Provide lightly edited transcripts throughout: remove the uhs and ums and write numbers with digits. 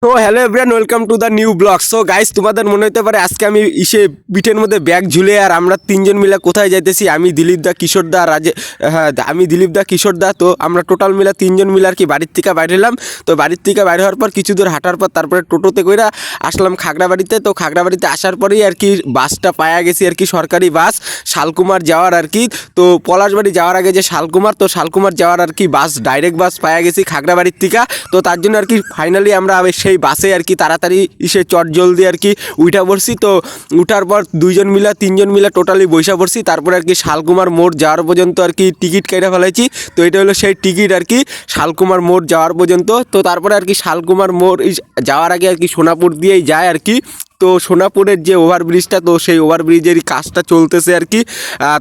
তো hello everyone, welcome to the new blog. So guys, তোমাদের মনে হতে পারে আজকে আমি পিঠের মধ্যে ব্যাগ ঝুলে আর আমরা তিনজন মিলে কোথায় যাইতেছি। আমি দিলীপ দা, কিশোর দা, আমি দিলীপ দা, কিশোর দা। তো আমরা টোটাল মিলে তিনজন মিলে আর কি বাড়ির থেকে বাইরে হলাম। তো বাড়ির থেকে বাইরে হওয়ার পর কিছু দূর হাঁটার পর তারপরে টোটোতে কইরা আসলাম খাগড়াবাড়িতে। তো খাগড়াবাড়িতে আসার পরেই আর কি বাসটা পাওয়া গেছি আর কি, সরকারি বাস শালকুমার যাওয়ার আর কি। তো পলাশবাড়ি যাওয়ার আগে যে শালকুমার, তো শালকুমার যাওয়ার আর কি বাস, ডাইরেক্ট বাস পাওয়া গেছি খাগড়াবাড়ির থেকে। তো তার জন্য আর কি ফাইনালি আমরা সেই বাসে আর কি তাড়াতাড়ি চট জলদি আর কি উঠা পড়ছি। তো উঠার পর তিনজন মিলা টোটালি বৈশা পড়ছি। তারপরে আর কি শালকুমার মোড় যাওয়ার পর্যন্ত আর কি টিকিট কেটে ফেলাইছি। তো এটা হলো সেই টিকিট আর কি শালকুমার মোড় যাওয়ার পর্যন্ত। তো তারপরে আর কি শালকুমার মোড় যাওয়ার আগে আর কি সোনাপুর দিয়েই যায় আর কি। তো সোনাপুরের যে ওভারব্রিজটা, তো সেই ওভারব্রিজেরই কাজটা চলতেছে আর কি।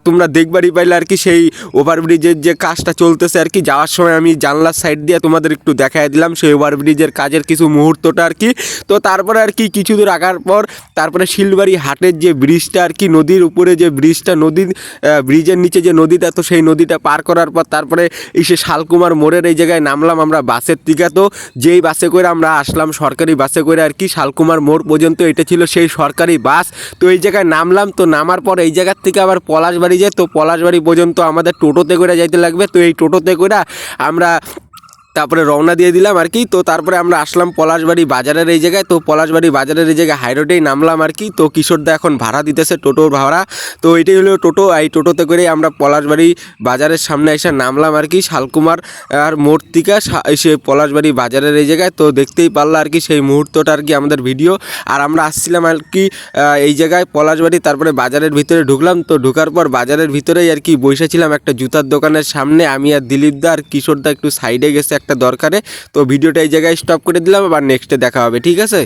তোমরা দেখবারই পাইলে আর কি সেই ওভারব্রিজের যে কাজটা চলতেছে আর কি। যাওয়ার সময় আমি জানলার সাইড দিয়ে তোমাদের একটু দেখাই দিলাম সেই ওভারব্রিজের কাজের কিছু মুহূর্তটা আর কি। তো তারপরে আর কি কিছু দূর আগার পর তারপরে শিলবাড়ি হাটের যে ব্রিজটা আর কি, নদীর উপরে যে ব্রিজটা, ব্রিজের নিচে যে নদীটা, তো সেই নদীটা পার করার পর তারপরে শালকুমার মোড়ের এই জায়গায় নামলাম আমরা বাসের থেকে। তো যেই বাসে করে আমরা আসলাম, সরকারি বাসে করে আর কি শালকুমার মোড় পর্যন্ত, এটা ছিল সেই সরকারি বাস। তো এই জায়গায় নামলাম। তো নামার পর এই জায়গার থেকে আবার পলাশবাড়ি যায়। তো পলাশবাড়ি পর্যন্ত আমাদের টোটোতে করে যাইতে লাগবে। তো এই টোটোতে করে আমরা তারপরে রওনা দিয়ে দিলাম আর কি। তো তারপরে আমরা আসলাম পলাশবাড়ি বাজারের এই জায়গায়। তো পলাশবাড়ি বাজারের এই জায়গায় হাইরোডেই নামলাম আর কি। তো কিশোরদা এখন ভাড়া দিতেছে, টোটোর ভাড়া। তো এটাই হলো টোটো। এই টোটোতে করেই আমরা পলাশবাড়ি বাজারের সামনে এসে নামলাম আর কি, শালকুমার আর মোড় থেকে এসে পলাশবাড়ি বাজারের এই জায়গায়। তো দেখতেই পারলা আর কি সেই মুহূর্তটা আর কি আমাদের ভিডিও। আর আমরা আসছিলাম আর কি এই জায়গায় পলাশবাড়ি, তারপরে বাজারের ভিতরে ঢুকলাম। তো ঢোকার পর বাজারের ভিতরেই আর কি বসেছিলাম একটা জুতার দোকানের সামনে। আমি আর দিলীপদা আর কিশোরদা একটু সাইডে গেছে একটা দরকারে। তো ভিডিওটা এই জায়গায় স্টপ করে দিলাম, আবার নেক্সটে দেখা হবে, ঠিক আছে।